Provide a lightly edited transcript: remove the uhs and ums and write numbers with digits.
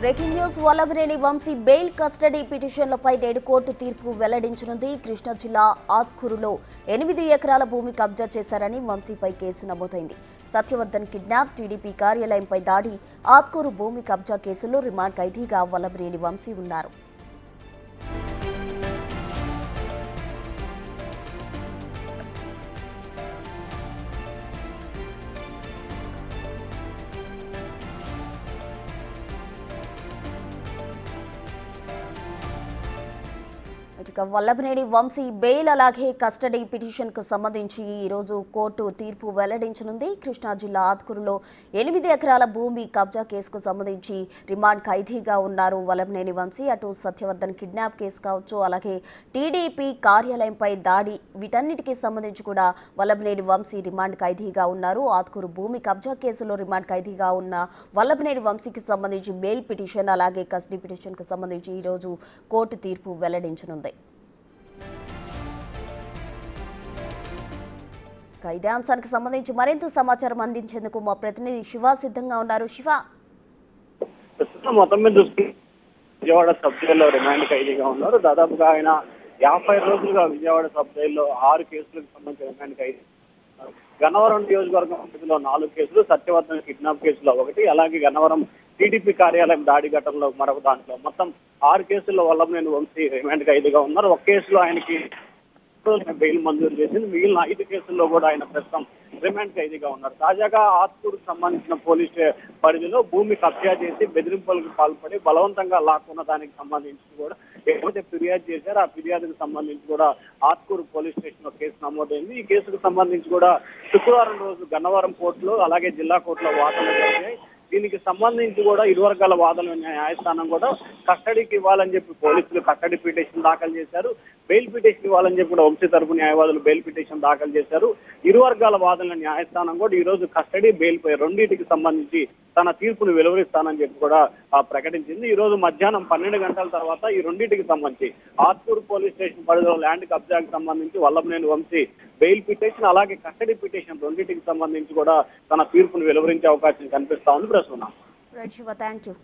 Breaking news Vallabhaneni Vamsi bail custody పిటిషన్లపై నేడు court తీర్పు వెల్లడించనుంది. కృష్ణా జిల్లా ఆత్కూరులో 8 ఎకరాల భూమి కబ్జా చేశారని వంశీపై కేసు నమోదైంది. సత్యవర్ధన్ కిడ్నాప్, టీడీపీ కార్యాలయంపై దాడి, ఆత్కూరు భూమి కబ్జా కేసులో రిమాండ్ ఖైదీగా వల్లభనేని వంశీ ఉన్నారు. వల్లభనేని వంశీ బెయిల్ అలాగే కస్టడీ పిటిషన్ కు సంబంధించి ఈరోజు కోర్టు తీర్పు వెల్లడించనుంది. కృష్ణా జిల్లా ఆత్కూరులో 8 ఎకరాల భూమి కబ్జా కేసుకు సంబంధించి రిమాండ్ ఖైదీగా ఉన్నారు వల్లభనేని వంశీ. అటు సత్యవర్ధన్ కిడ్నాప్ కేసు కావచ్చు, అలాగే టీడీపీ కార్యాలయంపై దాడి, వీటన్నిటికీ సంబంధించి కూడా వల్లభనేని వంశీ రిమాండ్ ఖైదీగా ఉన్నారు. ఆత్కూరు భూమి కబ్జా కేసులో రిమాండ్ ఖైదీగా ఉన్న వల్లభనేని వంశీకి సంబంధించి బెయిల్ పిటిషన్ అలాగే కస్టడీ పిటిషన్ కు సంబంధించి ఈరోజు కోర్టు తీర్పు వెల్లడించనుంది. ఇదే అంశానికి సంబంధించి మరింత సమాచారం అందించేందుకు మా ప్రతినిధి శివ సిద్ధంగా ఉన్నారు. శివ, మొత్తం మీద చూస్తే విజయవాడ సబ్ జైల్లో రిమాండ్ ఖైదీగా ఉన్నారు. దాదాపుగా ఆయన 50 రోజులుగా విజయవాడ సబ్ జైల్లో 6 కేసులకు సంబంధించి రిమాండ్ ఖైదీ. గన్నవరం నియోజకవర్గం పరిధిలో 4 కేసులు, సత్యవర్ధన్ కిడ్నాప్ కేసులో 1, అలాగే గన్నవరం టీడీపీ కార్యాలయం దాడి ఘటనలో మరొక దాంట్లో మొత్తం 6 కేసుల్లో వల్లభనేని వంశీ రిమాండ్ ఖైదీగా ఉన్నారు. ఒక కేసులో ఆయనకి బెయిల్ మంజూరు చేసింది. మిగిలిన 5 కేసుల్లో కూడా ఆయన ప్రస్తుతం రిమాండ్ ఖైదీగా ఉన్నారు. తాజాగా ఆత్కూరుకు సంబంధించిన పోలీస్ పరిధిలో భూమి కబ్జా చేసి బెదిరింపులకు పాల్పడి బలవంతంగా లాక్కున్న దానికి సంబంధించి కూడా ఏదైతే ఫిర్యాదు చేశారో ఆ ఫిర్యాదుకు సంబంధించి కూడా ఆత్కూరు పోలీస్ స్టేషన్ లో కేసు నమోదైంది. ఈ కేసుకు సంబంధించి కూడా శుక్రవారం రోజు గన్నవరం కోర్టులో అలాగే జిల్లా కోర్టులో వాదనలు జరిగాయి. దీనికి సంబంధించి కూడా ఇరు వర్గాల వాదనలు న్యాయస్థానం కూడా కస్టడీకి ఇవ్వాలని చెప్పి పోలీసులు కస్టడీ పిటిషన్ దాఖలు చేశారు. బెయిల్ పిటిషన్ ఇవ్వాలని చెప్పి కూడా వంశీ తరపు న్యాయవాదులు బెయిల్ పిటిషన్ దాఖలు చేశారు. ఇరు వర్గాల వాదనల న్యాయస్థానం కూడా ఈ రోజు కస్టడీ బెయిల్ పై రెండింటికి సంబంధించి తన తీర్పును వెలువరిస్తానని చెప్పి కూడా ప్రకటించింది. ఈ రోజు మధ్యాహ్నం 12 గంటల తర్వాత ఈ రెండింటికి సంబంధించి ఆత్కూరు పోలీస్ స్టేషన్ పరిధిలో ల్యాండ్ కబ్జాకి సంబంధించి వల్లభనేని వంశీ బెయిల్ పిటిషన్ అలాగే కస్టడీ పిటిషన్ రెండింటికి సంబంధించి కూడా తన తీర్పును వెలువరించే అవకాశం కనిపిస్తా ఉంది. ప్రస్తుతం థ్యాంక్ యూ.